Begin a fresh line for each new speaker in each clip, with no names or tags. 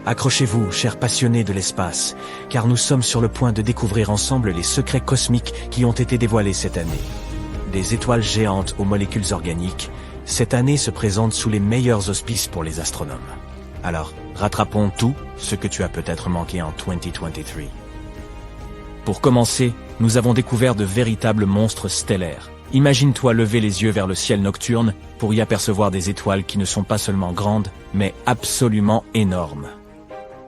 Accrochez-vous, chers passionnés de l'espace, car nous sommes sur le point de découvrir ensemble les secrets cosmiques qui ont été dévoilés cette année. Des étoiles géantes aux molécules organiques, cette année se présente sous les meilleurs auspices pour les astronomes. Alors, rattrapons tout ce que tu as peut-être manqué en 2023. Pour commencer, nous avons découvert de véritables monstres stellaires. Imagine-toi lever les yeux vers le ciel nocturne pour y apercevoir des étoiles qui ne sont pas seulement grandes, mais absolument énormes.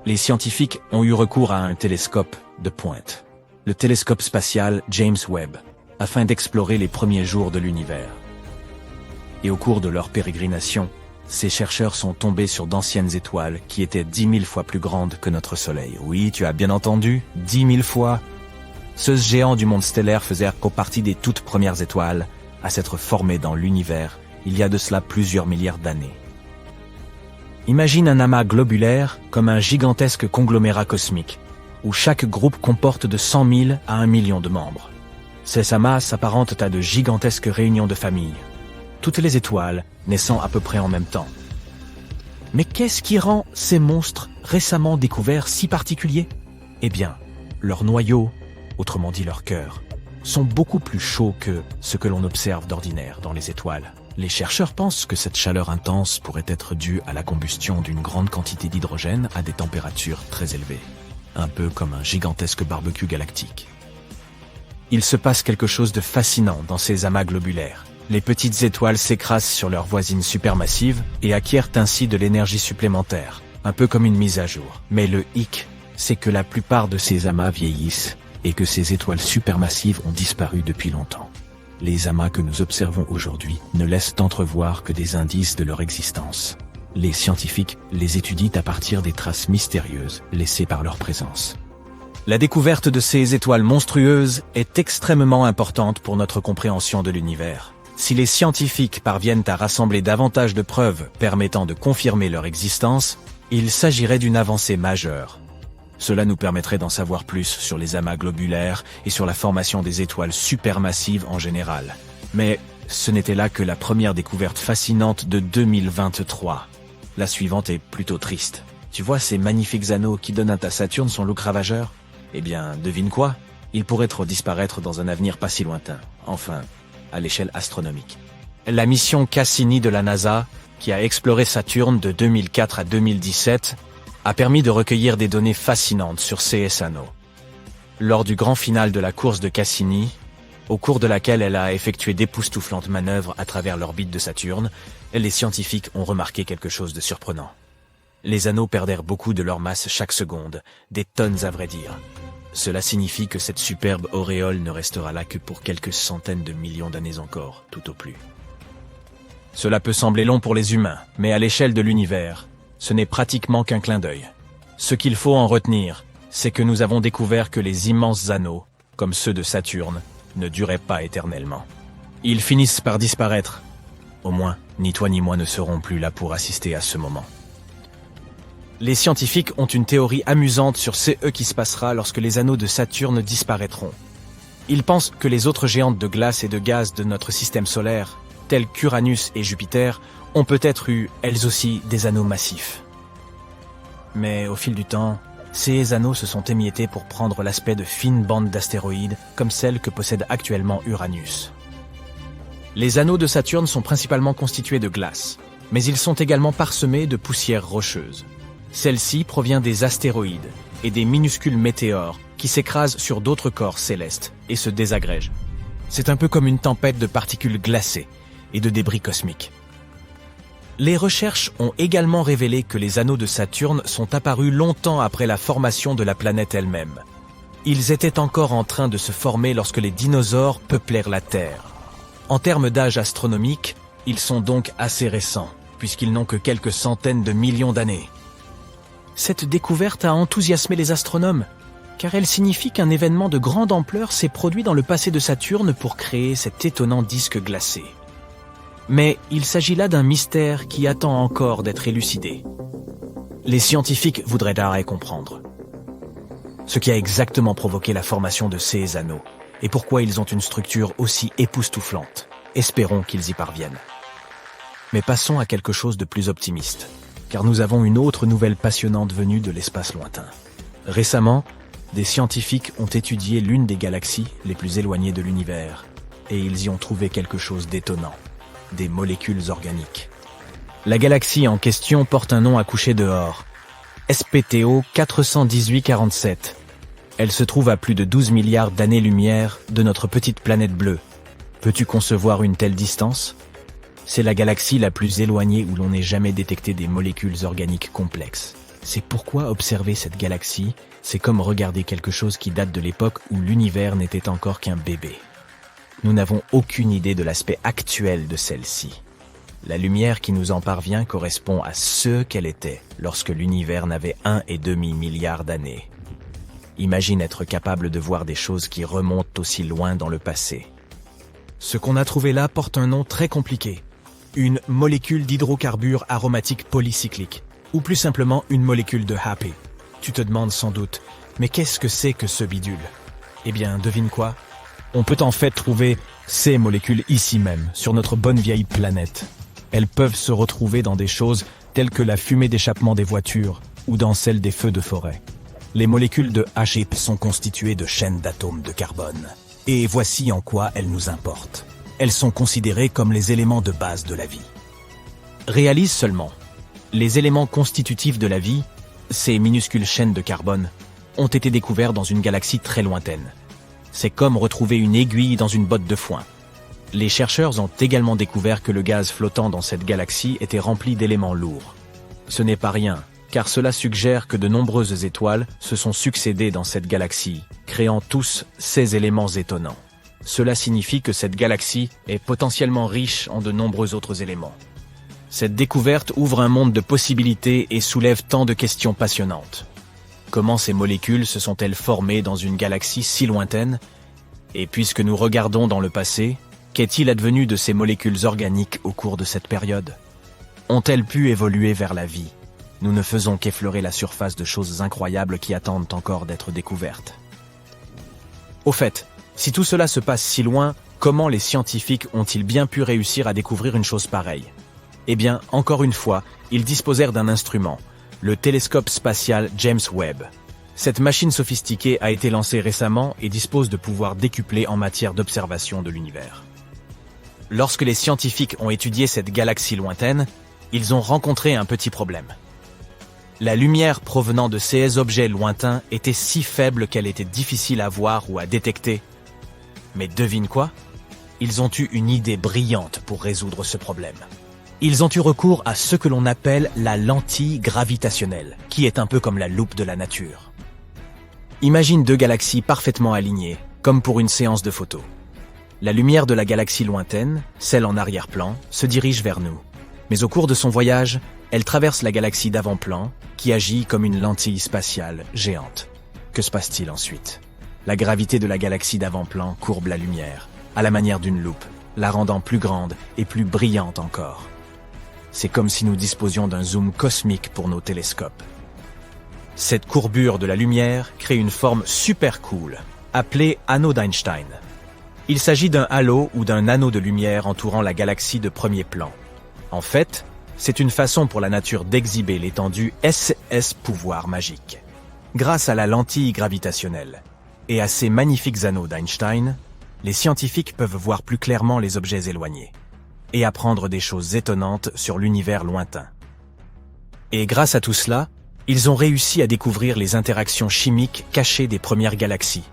Les scientifiques ont eu recours à un télescope de pointe, le télescope spatial James Webb, afin d'explorer les premiers jours de l'univers. Et au cours de leur pérégrination, ces chercheurs sont tombés sur d'anciennes étoiles qui étaient 10 000 fois plus grandes que notre Soleil. Oui, tu as bien entendu, 10 000 fois. Ce géant du monde stellaire faisait partie des toutes premières étoiles à s'être formées dans l'univers il y a de cela plusieurs milliards d'années. Imagine un amas globulaire comme un gigantesque conglomérat cosmique, où chaque groupe comporte de 100 000 à 1 million de membres. Ces amas s'apparentent à de gigantesques réunions de famille, toutes les étoiles naissant à peu près en même temps. Mais qu'est-ce qui rend ces monstres récemment découverts si particuliers? Eh bien, leur noyau, autrement dit leur cœur, sont beaucoup plus chauds que ce que l'on observe d'ordinaire dans les étoiles. Les chercheurs pensent que cette chaleur intense pourrait être due à la combustion d'une grande quantité d'hydrogène à des températures très élevées, un peu comme un gigantesque barbecue galactique. Il se passe quelque chose de fascinant dans ces amas globulaires. Les petites étoiles s'écrasent sur leurs voisines supermassives et acquièrent ainsi de l'énergie supplémentaire, un peu comme une mise à jour. Mais le hic, c'est que la plupart de ces amas vieillissent et que ces étoiles supermassives ont disparu depuis longtemps. Les amas que nous observons aujourd'hui ne laissent entrevoir que des indices de leur existence. Les scientifiques les étudient à partir des traces mystérieuses laissées par leur présence. La découverte de ces étoiles monstrueuses est extrêmement importante pour notre compréhension de l'univers. Si les scientifiques parviennent à rassembler davantage de preuves permettant de confirmer leur existence, il s'agirait d'une avancée majeure. Cela nous permettrait d'en savoir plus sur les amas globulaires et sur la formation des étoiles supermassives en général. Mais ce n'était là que la première découverte fascinante de 2023. La suivante est plutôt triste. Tu vois ces magnifiques anneaux qui donnent à Saturne son look ravageur? Eh bien, devine quoi? Ils pourraient disparaître dans un avenir pas si lointain. Enfin, à l'échelle astronomique. La mission Cassini de la NASA, qui a exploré Saturne de 2004 à 2017, a permis de recueillir des données fascinantes sur ces anneaux. Lors du grand final de la course de Cassini, au cours de laquelle elle a effectué d'époustouflantes manœuvres à travers l'orbite de Saturne, les scientifiques ont remarqué quelque chose de surprenant. Les anneaux perdèrent beaucoup de leur masse chaque seconde, des tonnes à vrai dire. Cela signifie que cette superbe auréole ne restera là que pour quelques centaines de millions d'années encore, tout au plus. Cela peut sembler long pour les humains, mais à l'échelle de l'univers, ce n'est pratiquement qu'un clin d'œil. Ce qu'il faut en retenir, c'est que nous avons découvert que les immenses anneaux, comme ceux de Saturne, ne duraient pas éternellement. Ils finissent par disparaître. Au moins, ni toi ni moi ne serons plus là pour assister à ce moment. Les scientifiques ont une théorie amusante sur ce qui se passera lorsque les anneaux de Saturne disparaîtront. Ils pensent que les autres géantes de glace et de gaz de notre système solaire, telles qu'Uranus et Jupiter, ont peut-être eu, elles aussi, des anneaux massifs. Mais au fil du temps, ces anneaux se sont émiettés pour prendre l'aspect de fines bandes d'astéroïdes, comme celles que possède actuellement Uranus. Les anneaux de Saturne sont principalement constitués de glace, mais ils sont également parsemés de poussière rocheuse. Celle-ci provient des astéroïdes et des minuscules météores qui s'écrasent sur d'autres corps célestes et se désagrègent. C'est un peu comme une tempête de particules glacées et de débris cosmiques. Les recherches ont également révélé que les anneaux de Saturne sont apparus longtemps après la formation de la planète elle-même. Ils étaient encore en train de se former lorsque les dinosaures peuplèrent la Terre. En termes d'âge astronomique, ils sont donc assez récents, puisqu'ils n'ont que quelques centaines de millions d'années. Cette découverte a enthousiasmé les astronomes, car elle signifie qu'un événement de grande ampleur s'est produit dans le passé de Saturne pour créer cet étonnant disque glacé. Mais il s'agit là d'un mystère qui attend encore d'être élucidé. Les scientifiques voudraient d'arrêt comprendre ce qui a exactement provoqué la formation de ces anneaux et pourquoi ils ont une structure aussi époustouflante. Espérons qu'ils y parviennent. Mais passons à quelque chose de plus optimiste, car nous avons une autre nouvelle passionnante venue de l'espace lointain. Récemment, des scientifiques ont étudié l'une des galaxies les plus éloignées de l'univers, et ils y ont trouvé quelque chose d'étonnant, des molécules organiques. La galaxie en question porte un nom à coucher dehors, SPTO 41847. Elle se trouve à plus de 12 milliards d'années-lumière de notre petite planète bleue. Peux-tu concevoir une telle distance ? C'est la galaxie la plus éloignée où l'on n'ait jamais détecté des molécules organiques complexes. C'est pourquoi observer cette galaxie, c'est comme regarder quelque chose qui date de l'époque où l'univers n'était encore qu'un bébé. Nous n'avons aucune idée de l'aspect actuel de celle-ci. La lumière qui nous en parvient correspond à ce qu'elle était lorsque l'univers n'avait 1,5 milliard d'années. Imagine être capable de voir des choses qui remontent aussi loin dans le passé. Ce qu'on a trouvé là porte un nom très compliqué. Une molécule d'hydrocarbures aromatiques polycycliques, ou plus simplement une molécule de HAPE. Tu te demandes sans doute, mais qu'est-ce que c'est que ce bidule ? Eh bien, devine quoi ? On peut en fait trouver ces molécules ici même, sur notre bonne vieille planète. Elles peuvent se retrouver dans des choses telles que la fumée d'échappement des voitures, ou dans celle des feux de forêt. Les molécules de HAPE sont constituées de chaînes d'atomes de carbone. Et voici en quoi elles nous importent. Elles sont considérées comme les éléments de base de la vie. Réalise seulement, les éléments constitutifs de la vie, ces minuscules chaînes de carbone, ont été découverts dans une galaxie très lointaine. C'est comme retrouver une aiguille dans une botte de foin. Les chercheurs ont également découvert que le gaz flottant dans cette galaxie était rempli d'éléments lourds. Ce n'est pas rien, car cela suggère que de nombreuses étoiles se sont succédées dans cette galaxie, créant tous ces éléments étonnants. Cela signifie que cette galaxie est potentiellement riche en de nombreux autres éléments. Cette découverte ouvre un monde de possibilités et soulève tant de questions passionnantes. Comment ces molécules se sont-elles formées dans une galaxie si lointaine ? Et puisque nous regardons dans le passé, qu'est-il advenu de ces molécules organiques au cours de cette période ? Ont-elles pu évoluer vers la vie ? Nous ne faisons qu'effleurer la surface de choses incroyables qui attendent encore d'être découvertes. Au fait, si tout cela se passe si loin, comment les scientifiques ont-ils bien pu réussir à découvrir une chose pareille ? Eh bien, encore une fois, ils disposèrent d'un instrument, le télescope spatial James Webb. Cette machine sophistiquée a été lancée récemment et dispose de pouvoirs décuplés en matière d'observation de l'univers. Lorsque les scientifiques ont étudié cette galaxie lointaine, ils ont rencontré un petit problème. La lumière provenant de ces objets lointains était si faible qu'elle était difficile à voir ou à détecter. Mais devine quoi ? Ils ont eu une idée brillante pour résoudre ce problème. Ils ont eu recours à ce que l'on appelle la lentille gravitationnelle, qui est un peu comme la loupe de la nature. Imagine deux galaxies parfaitement alignées, comme pour une séance de photos. La lumière de la galaxie lointaine, celle en arrière-plan, se dirige vers nous. Mais au cours de son voyage, elle traverse la galaxie d'avant-plan, qui agit comme une lentille spatiale géante. Que se passe-t-il ensuite ? La gravité de la galaxie d'avant-plan courbe la lumière, à la manière d'une loupe, la rendant plus grande et plus brillante encore. C'est comme si nous disposions d'un zoom cosmique pour nos télescopes. Cette courbure de la lumière crée une forme super cool, appelée anneau d'Einstein. Il s'agit d'un halo ou d'un anneau de lumière entourant la galaxie de premier plan. En fait, c'est une façon pour la nature d'exhiber l'étendue SS pouvoir magique. Grâce à la lentille gravitationnelle et à ces magnifiques anneaux d'Einstein, les scientifiques peuvent voir plus clairement les objets éloignés et apprendre des choses étonnantes sur l'univers lointain. Et grâce à tout cela, ils ont réussi à découvrir les interactions chimiques cachées des premières galaxies.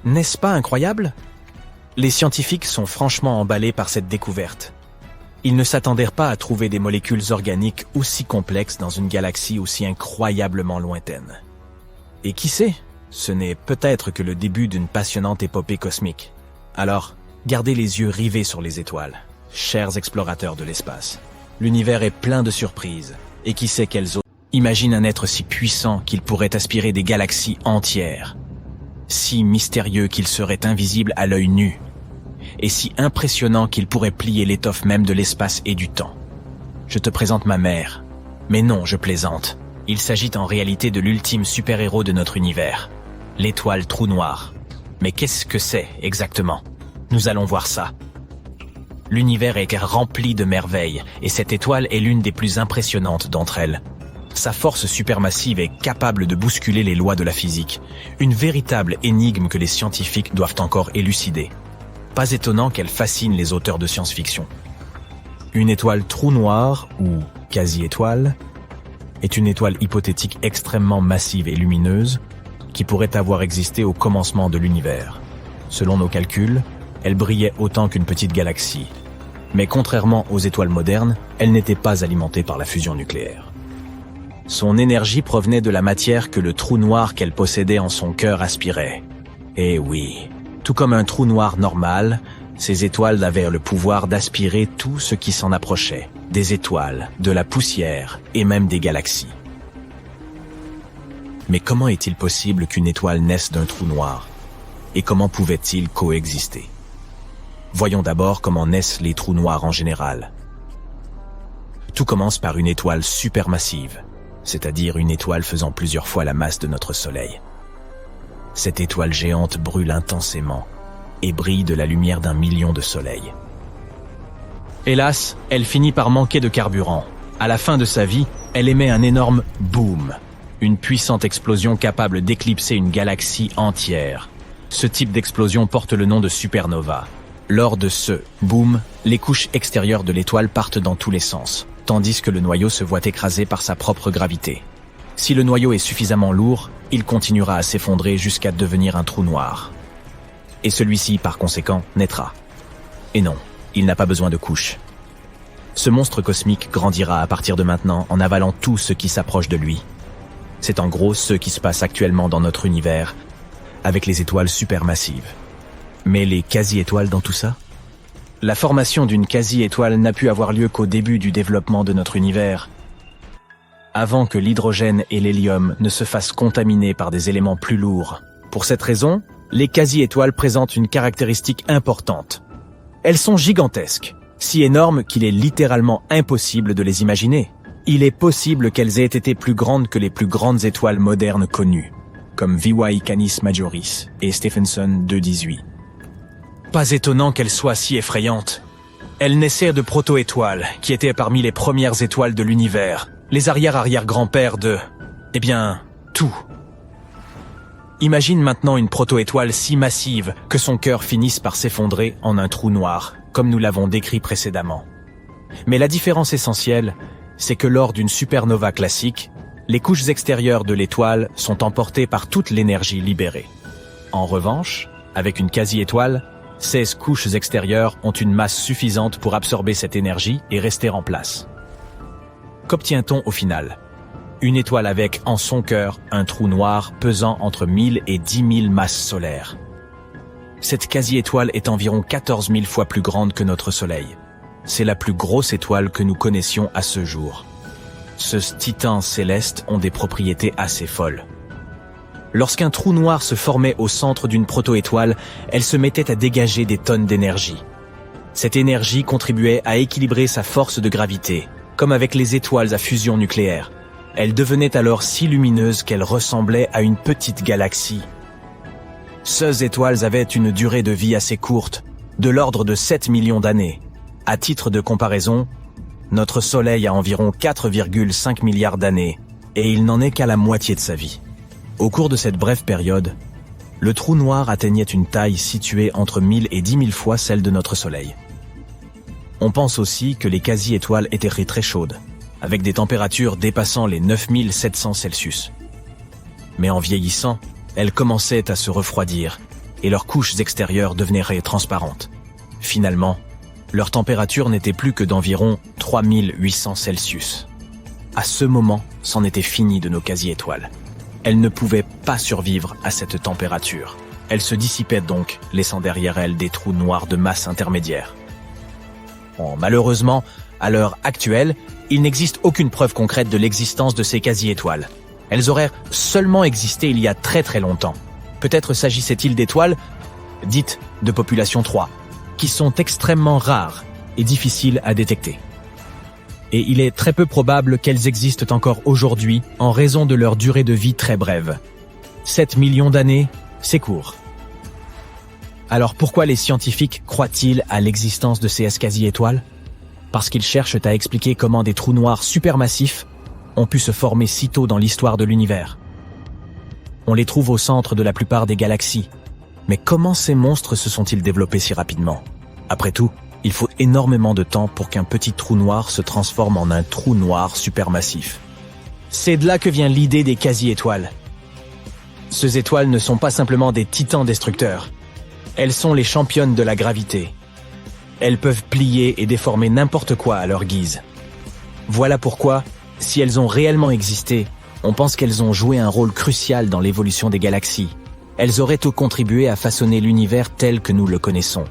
N'est-ce pas incroyable ? Les scientifiques sont franchement emballés par cette découverte. Ils ne s'attendèrent pas à trouver des molécules organiques aussi complexes dans une galaxie aussi incroyablement lointaine. Et qui sait ? Ce n'est peut-être que le début d'une passionnante épopée cosmique. Alors, gardez les yeux rivés sur les étoiles, chers explorateurs de l'espace. L'univers est plein de surprises, et qui sait quelles autres. Imagine un être si puissant qu'il pourrait aspirer des galaxies entières, si mystérieux qu'il serait invisible à l'œil nu, et si impressionnant qu'il pourrait plier l'étoffe même de l'espace et du temps. Je te présente ma mère. Mais non, je plaisante. Il s'agit en réalité de l'ultime super-héros de notre univers. L'étoile trou noir. Mais qu'est-ce que c'est exactement ? Nous allons voir ça. L'univers est rempli de merveilles, et cette étoile est l'une des plus impressionnantes d'entre elles. Sa force supermassive est capable de bousculer les lois de la physique, une véritable énigme que les scientifiques doivent encore élucider. Pas étonnant qu'elle fascine les auteurs de science-fiction. Une étoile trou noir, ou quasi-étoile, est une étoile hypothétique extrêmement massive et lumineuse qui pourrait avoir existé au commencement de l'univers. Selon nos calculs, elle brillait autant qu'une petite galaxie. Mais contrairement aux étoiles modernes, elle n'était pas alimentée par la fusion nucléaire. Son énergie provenait de la matière que le trou noir qu'elle possédait en son cœur aspirait. Et oui, tout comme un trou noir normal, ces étoiles avaient le pouvoir d'aspirer tout ce qui s'en approchait, des étoiles, de la poussière et même des galaxies. Mais comment est-il possible qu'une étoile naisse d'un trou noir? Et comment pouvait-il coexister? Voyons d'abord comment naissent les trous noirs en général. Tout commence par une étoile supermassive, c'est-à-dire une étoile faisant plusieurs fois la masse de notre Soleil. Cette étoile géante brûle intensément et brille de la lumière d'1 million de soleils. Hélas, elle finit par manquer de carburant. À la fin de sa vie, elle émet un énorme boom, une puissante explosion capable d'éclipser une galaxie entière. Ce type d'explosion porte le nom de supernova. Lors de ce boom, les couches extérieures de l'étoile partent dans tous les sens, tandis que le noyau se voit écrasé par sa propre gravité. Si le noyau est suffisamment lourd, il continuera à s'effondrer jusqu'à devenir un trou noir. Et celui-ci, par conséquent, naîtra. Et non, il n'a pas besoin de couches. Ce monstre cosmique grandira à partir de maintenant en avalant tout ce qui s'approche de lui. C'est en gros ce qui se passe actuellement dans notre univers, avec les étoiles supermassives. Mais les quasi-étoiles dans tout ça? La formation d'une quasi-étoile n'a pu avoir lieu qu'au début du développement de notre univers, avant que l'hydrogène et l'hélium ne se fassent contaminer par des éléments plus lourds. Pour cette raison, les quasi-étoiles présentent une caractéristique importante. Elles sont gigantesques, si énormes qu'il est littéralement impossible de les imaginer. Il est possible qu'elles aient été plus grandes que les plus grandes étoiles modernes connues, comme VY Canis Majoris et Stephenson 218. Pas étonnant qu'elles soient si effrayantes. Elles naissaient de proto-étoiles, qui étaient parmi les premières étoiles de l'univers, les arrière-arrière-grands-pères de... tout. Imagine maintenant une proto-étoile si massive que son cœur finisse par s'effondrer en un trou noir, comme nous l'avons décrit précédemment. Mais la différence essentielle, c'est que lors d'une supernova classique, les couches extérieures de l'étoile sont emportées par toute l'énergie libérée. En revanche, avec une quasi-étoile, 16 couches extérieures ont une masse suffisante pour absorber cette énergie et rester en place. Qu'obtient-on au final? Une étoile avec, en son cœur, un trou noir pesant entre 1000 et 10 000 masses solaires. Cette quasi-étoile est environ 14 000 fois plus grande que notre Soleil. C'est la plus grosse étoile que nous connaissions à ce jour. Ce titan céleste ont des propriétés assez folles. Lorsqu'un trou noir se formait au centre d'une proto-étoile, elle se mettait à dégager des tonnes d'énergie. Cette énergie contribuait à équilibrer sa force de gravité, comme avec les étoiles à fusion nucléaire. Elle devenait alors si lumineuse qu'elle ressemblait à une petite galaxie. Ces étoiles avaient une durée de vie assez courte, de l'ordre de 7 millions d'années. À titre de comparaison, notre Soleil a environ 4,5 milliards d'années, et il n'en est qu'à la moitié de sa vie. Au cours de cette brève période, le trou noir atteignait une taille située entre 1000 et 10 000 fois celle de notre Soleil. On pense aussi que les quasi-étoiles étaient très chaudes, avec des températures dépassant les 9700 Celsius. Mais en vieillissant, elles commençaient à se refroidir, et leurs couches extérieures devenaient transparentes. Finalement, leur température n'était plus que d'environ 3800 Celsius. À ce moment, c'en était fini de nos quasi-étoiles. Elles ne pouvaient pas survivre à cette température. Elles se dissipaient donc, laissant derrière elles des trous noirs de masse intermédiaire. Bon, malheureusement, à l'heure actuelle, il n'existe aucune preuve concrète de l'existence de ces quasi-étoiles. Elles auraient seulement existé il y a très très longtemps. Peut-être s'agissait-il d'étoiles dites de population 3, qui sont extrêmement rares et difficiles à détecter. Et il est très peu probable qu'elles existent encore aujourd'hui en raison de leur durée de vie très brève. 7 millions d'années, c'est court. Alors pourquoi les scientifiques croient-ils à l'existence de ces quasi-étoiles? Parce qu'ils cherchent à expliquer comment des trous noirs supermassifs ont pu se former si tôt dans l'histoire de l'univers. On les trouve au centre de la plupart des galaxies. Mais comment ces monstres se sont-ils développés si rapidement? Après tout, il faut énormément de temps pour qu'un petit trou noir se transforme en un trou noir supermassif. C'est de là que vient l'idée des quasi-étoiles. Ces étoiles ne sont pas simplement des titans destructeurs. Elles sont les championnes de la gravité. Elles peuvent plier et déformer n'importe quoi à leur guise. Voilà pourquoi, si elles ont réellement existé, on pense qu'elles ont joué un rôle crucial dans l'évolution des galaxies. Elles auraient tout contribué à façonner l'univers tel que nous le connaissons.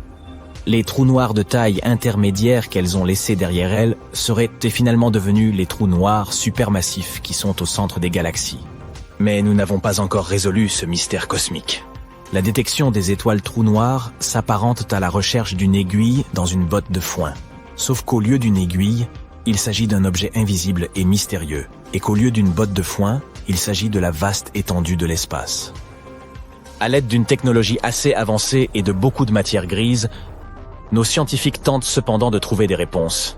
Les trous noirs de taille intermédiaire qu'elles ont laissés derrière elles seraient finalement devenus les trous noirs supermassifs qui sont au centre des galaxies. Mais nous n'avons pas encore résolu ce mystère cosmique. La détection des étoiles trous noirs s'apparente à la recherche d'une aiguille dans une botte de foin. Sauf qu'au lieu d'une aiguille, il s'agit d'un objet invisible et mystérieux, et qu'au lieu d'une botte de foin, il s'agit de la vaste étendue de l'espace. À l'aide d'une technologie assez avancée et de beaucoup de matière grise, nos scientifiques tentent cependant de trouver des réponses.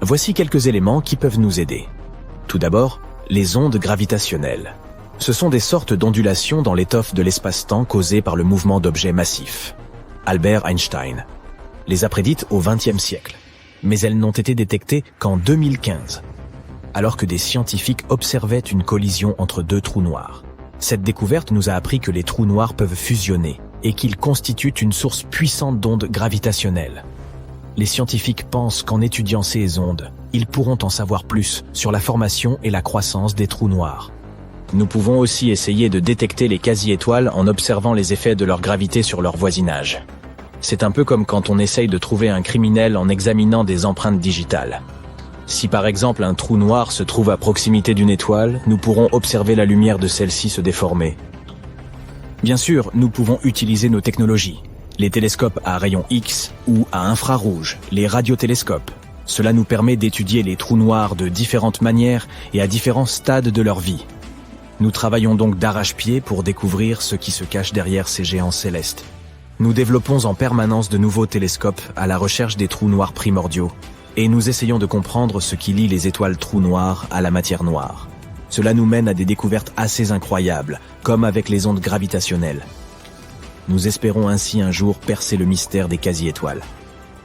Voici quelques éléments qui peuvent nous aider. Tout d'abord, les ondes gravitationnelles. Ce sont des sortes d'ondulations dans l'étoffe de l'espace-temps causées par le mouvement d'objets massifs. Albert Einstein les a prédites au XXe siècle, mais elles n'ont été détectées qu'en 2015, alors que des scientifiques observaient une collision entre deux trous noirs. Cette découverte nous a appris que les trous noirs peuvent fusionner et qu'ils constituent une source puissante d'ondes gravitationnelles. Les scientifiques pensent qu'en étudiant ces ondes, ils pourront en savoir plus sur la formation et la croissance des trous noirs. Nous pouvons aussi essayer de détecter les quasi-étoiles en observant les effets de leur gravité sur leur voisinage. C'est un peu comme quand on essaye de trouver un criminel en examinant des empreintes digitales. Si par exemple un trou noir se trouve à proximité d'une étoile, nous pourrons observer la lumière de celle-ci se déformer. Bien sûr, nous pouvons utiliser nos technologies, les télescopes à rayons X ou à infrarouge, les radiotélescopes. Cela nous permet d'étudier les trous noirs de différentes manières et à différents stades de leur vie. Nous travaillons donc d'arrache-pied pour découvrir ce qui se cache derrière ces géants célestes. Nous développons en permanence de nouveaux télescopes à la recherche des trous noirs primordiaux, et nous essayons de comprendre ce qui lie les étoiles trous noirs à la matière noire. Cela nous mène à des découvertes assez incroyables, comme avec les ondes gravitationnelles. Nous espérons ainsi un jour percer le mystère des quasi-étoiles.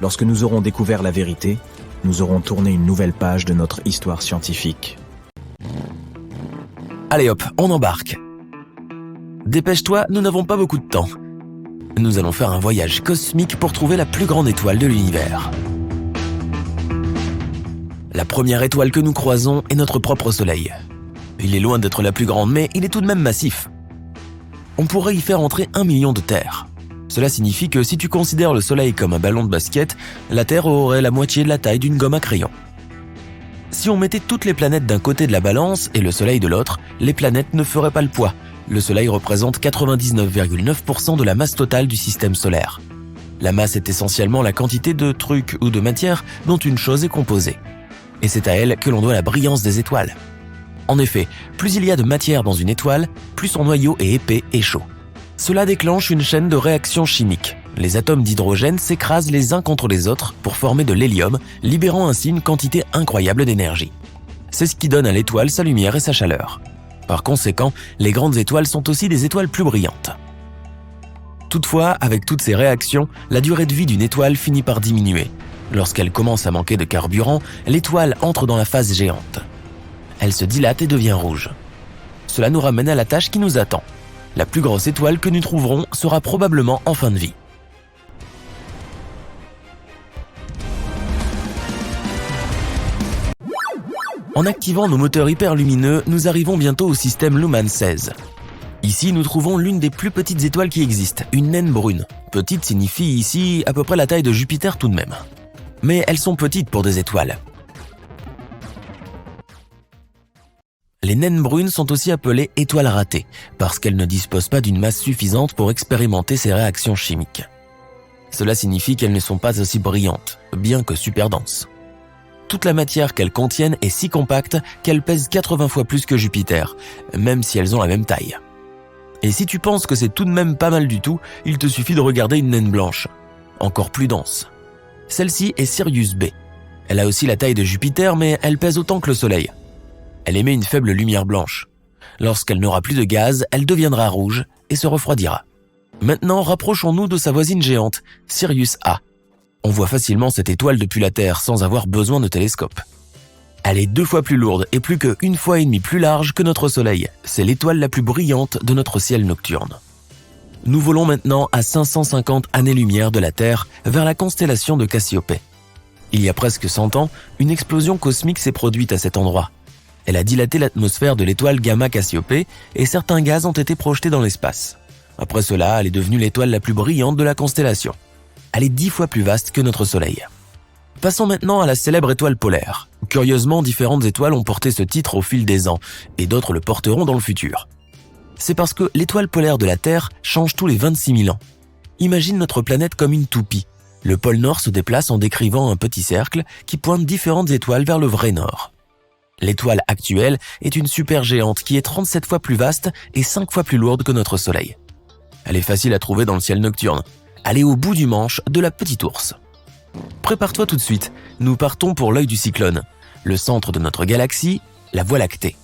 Lorsque nous aurons découvert la vérité, nous aurons tourné une nouvelle page de notre histoire scientifique.
Allez hop, on embarque. Dépêche-toi, nous n'avons pas beaucoup de temps. Nous allons faire un voyage cosmique pour trouver la plus grande étoile de l'univers. La première étoile que nous croisons est notre propre Soleil. Il est loin d'être la plus grande, mais il est tout de même massif. On pourrait y faire entrer 1 million de terres. Cela signifie que si tu considères le Soleil comme un ballon de basket, la Terre aurait la moitié de la taille d'une gomme à crayon. Si on mettait toutes les planètes d'un côté de la balance et le Soleil de l'autre, les planètes ne feraient pas le poids. Le Soleil représente 99,9% de la masse totale du système solaire. La masse est essentiellement la quantité de trucs ou de matière dont une chose est composée. Et c'est à elle que l'on doit la brillance des étoiles. En effet, plus il y a de matière dans une étoile, plus son noyau est épais et chaud. Cela déclenche une chaîne de réactions chimiques. Les atomes d'hydrogène s'écrasent les uns contre les autres pour former de l'hélium, libérant ainsi une quantité incroyable d'énergie. C'est ce qui donne à l'étoile sa lumière et sa chaleur. Par conséquent, les grandes étoiles sont aussi des étoiles plus brillantes. Toutefois, avec toutes ces réactions, la durée de vie d'une étoile finit par diminuer. Lorsqu'elle commence à manquer de carburant, l'étoile entre dans la phase géante. Elle se dilate et devient rouge. Cela nous ramène à la tâche qui nous attend. La plus grosse étoile que nous trouverons sera probablement en fin de vie. En activant nos moteurs hyperlumineux, nous arrivons bientôt au système Luhmann 16. Ici, nous trouvons l'une des plus petites étoiles qui existent, une naine brune. Petite signifie ici à peu près la taille de Jupiter tout de même. Mais elles sont petites pour des étoiles. Les naines brunes sont aussi appelées étoiles ratées, parce qu'elles ne disposent pas d'une masse suffisante pour expérimenter ces réactions chimiques. Cela signifie qu'elles ne sont pas aussi brillantes, bien que super denses. Toute la matière qu'elles contiennent est si compacte qu'elles pèsent 80 fois plus que Jupiter, même si elles ont la même taille. Et si tu penses que c'est tout de même pas mal du tout, il te suffit de regarder une naine blanche, encore plus dense. Celle-ci est Sirius B. Elle a aussi la taille de Jupiter, mais elle pèse autant que le Soleil. Elle émet une faible lumière blanche. Lorsqu'elle n'aura plus de gaz, elle deviendra rouge et se refroidira. Maintenant, rapprochons-nous de sa voisine géante, Sirius A. On voit facilement cette étoile depuis la Terre sans avoir besoin de télescope. Elle est 2 fois plus lourde et plus que 1,5 fois plus large que notre Soleil. C'est l'étoile la plus brillante de notre ciel nocturne. Nous volons maintenant à 550 années-lumière de la Terre vers la constellation de Cassiopée. Il y a presque 100 ans, une explosion cosmique s'est produite à cet endroit. Elle a dilaté l'atmosphère de l'étoile Gamma Cassiopée et certains gaz ont été projetés dans l'espace. Après cela, elle est devenue l'étoile la plus brillante de la constellation. Elle est 10 fois plus vaste que notre Soleil. Passons maintenant à la célèbre étoile polaire. Curieusement, différentes étoiles ont porté ce titre au fil des ans, et d'autres le porteront dans le futur. C'est parce que l'étoile polaire de la Terre change tous les 26 000 ans. Imagine notre planète comme une toupie. Le pôle Nord se déplace en décrivant un petit cercle qui pointe différentes étoiles vers le vrai Nord. L'étoile actuelle est une supergéante qui est 37 fois plus vaste et 5 fois plus lourde que notre Soleil. Elle est facile à trouver dans le ciel nocturne. Elle est au bout du manche de la Petite Ourse. Prépare-toi tout de suite, nous partons pour l'œil du cyclone, le centre de notre galaxie, la Voie lactée.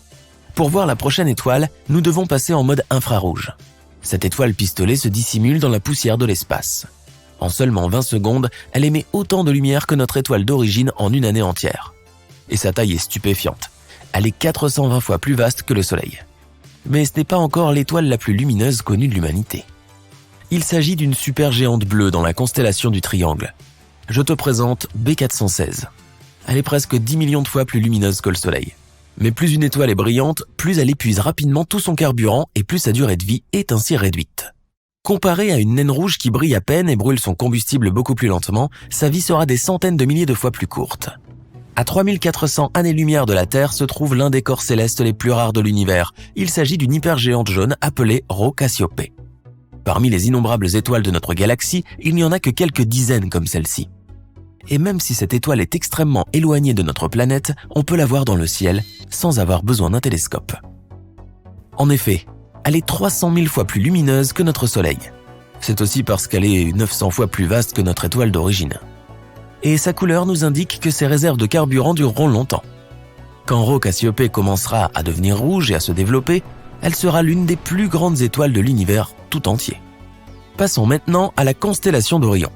Pour voir la prochaine étoile, nous devons passer en mode infrarouge. Cette étoile pistolet se dissimule dans la poussière de l'espace. En seulement 20 secondes, elle émet autant de lumière que notre étoile d'origine en une année entière. Et sa taille est stupéfiante. Elle est 420 fois plus vaste que le Soleil. Mais ce n'est pas encore l'étoile la plus lumineuse connue de l'humanité. Il s'agit d'une supergéante bleue dans la constellation du Triangle. Je te présente B416. Elle est presque 10 millions de fois plus lumineuse que le Soleil. Mais plus une étoile est brillante, plus elle épuise rapidement tout son carburant et plus sa durée de vie est ainsi réduite. Comparée à une naine rouge qui brille à peine et brûle son combustible beaucoup plus lentement, sa vie sera des centaines de milliers de fois plus courte. À 3400 années-lumière de la Terre se trouve l'un des corps célestes les plus rares de l'univers. Il s'agit d'une hypergéante jaune appelée Rho Cassiopée. Parmi les innombrables étoiles de notre galaxie, il n'y en a que quelques dizaines comme celle-ci. Et même si cette étoile est extrêmement éloignée de notre planète, on peut la voir dans le ciel sans avoir besoin d'un télescope. En effet, elle est 300 000 fois plus lumineuse que notre Soleil. C'est aussi parce qu'elle est 900 fois plus vaste que notre étoile d'origine. Et sa couleur nous indique que ses réserves de carburant dureront longtemps. Quand Rho Cassiopée commencera à devenir rouge et à se développer, elle sera l'une des plus grandes étoiles de l'univers tout entier. Passons maintenant à la constellation d'Orion.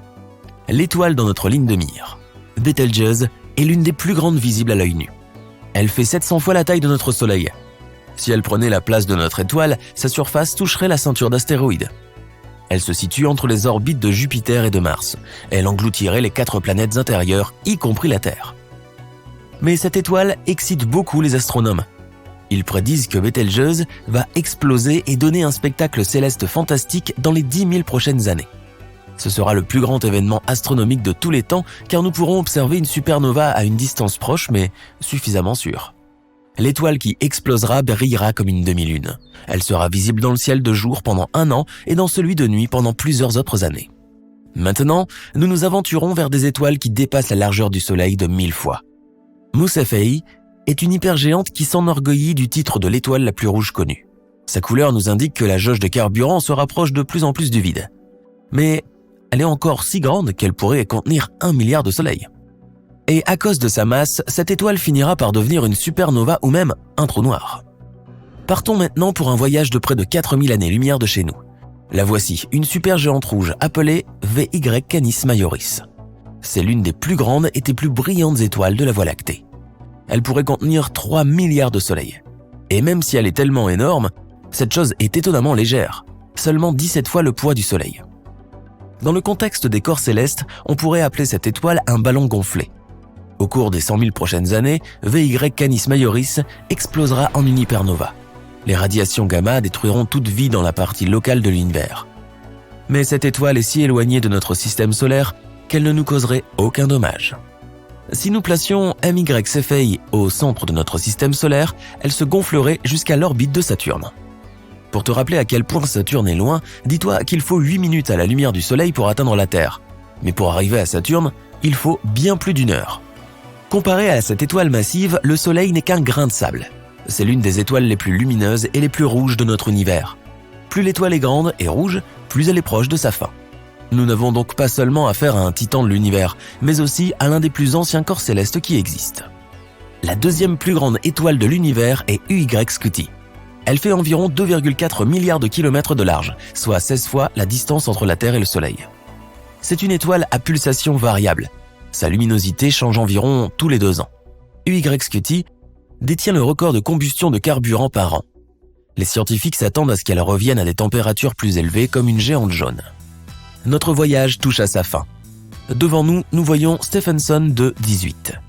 L'étoile dans notre ligne de mire. Betelgeuse est l'une des plus grandes visibles à l'œil nu. Elle fait 700 fois la taille de notre Soleil. Si elle prenait la place de notre étoile, sa surface toucherait la ceinture d'astéroïdes. Elle se situe entre les orbites de Jupiter et de Mars. Elle engloutirait les 4 planètes intérieures, y compris la Terre. Mais cette étoile excite beaucoup les astronomes. Ils prédisent que Betelgeuse va exploser et donner un spectacle céleste fantastique dans les 10 000 prochaines années. Ce sera le plus grand événement astronomique de tous les temps car nous pourrons observer une supernova à une distance proche mais suffisamment sûre. L'étoile qui explosera brillera comme une demi-lune. Elle sera visible dans le ciel de jour pendant 1 an et dans celui de nuit pendant plusieurs autres années. Maintenant, nous nous aventurons vers des étoiles qui dépassent la largeur du Soleil de 1000 fois. Mous Cephei est une hypergéante qui s'enorgueillit du titre de l'étoile la plus rouge connue. Sa couleur nous indique que la jauge de carburant se rapproche de plus en plus du vide. Mais elle est encore si grande qu'elle pourrait contenir 1 milliard de soleils. Et à cause de sa masse, cette étoile finira par devenir une supernova ou même un trou noir. Partons maintenant pour un voyage de près de 4000 années-lumière de chez nous. La voici, une supergéante rouge appelée VY Canis Majoris. C'est l'une des plus grandes et des plus brillantes étoiles de la Voie lactée. Elle pourrait contenir 3 milliards de soleils. Et même si elle est tellement énorme, cette chose est étonnamment légère, seulement 17 fois le poids du Soleil. Dans le contexte des corps célestes, on pourrait appeler cette étoile un ballon gonflé. Au cours des 100 000 prochaines années, VY Canis Majoris explosera en une hypernova. Les radiations gamma détruiront toute vie dans la partie locale de l'univers. Mais cette étoile est si éloignée de notre système solaire qu'elle ne nous causerait aucun dommage. Si nous placions MY Cephei au centre de notre système solaire, elle se gonflerait jusqu'à l'orbite de Saturne. Pour te rappeler à quel point Saturne est loin, dis-toi qu'il faut 8 minutes à la lumière du Soleil pour atteindre la Terre. Mais pour arriver à Saturne, il faut bien plus d'1 heure. Comparé à cette étoile massive, le Soleil n'est qu'un grain de sable. C'est l'une des étoiles les plus lumineuses et les plus rouges de notre univers. Plus l'étoile est grande et rouge, plus elle est proche de sa fin. Nous n'avons donc pas seulement affaire à un titan de l'univers, mais aussi à l'un des plus anciens corps célestes qui existent. La deuxième plus grande étoile de l'univers est UY Scuti. Elle fait environ 2,4 milliards de kilomètres de large, soit 16 fois la distance entre la Terre et le Soleil. C'est une étoile à pulsation variable. Sa luminosité change environ tous les 2 ans. UY Scuti détient le record de combustion de carburant par an. Les scientifiques s'attendent à ce qu'elle revienne à des températures plus élevées comme une géante jaune. Notre voyage touche à sa fin. Devant nous, nous voyons Stephenson 2-18.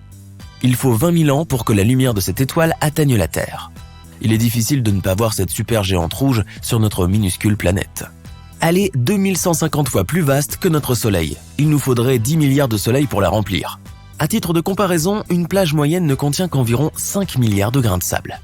Il faut 20 000 ans pour que la lumière de cette étoile atteigne la Terre. Il est difficile de ne pas voir cette supergéante rouge sur notre minuscule planète. Elle est 2150 fois plus vaste que notre Soleil. Il nous faudrait 10 milliards de soleils pour la remplir. À titre de comparaison, une plage moyenne ne contient qu'environ 5 milliards de grains de sable.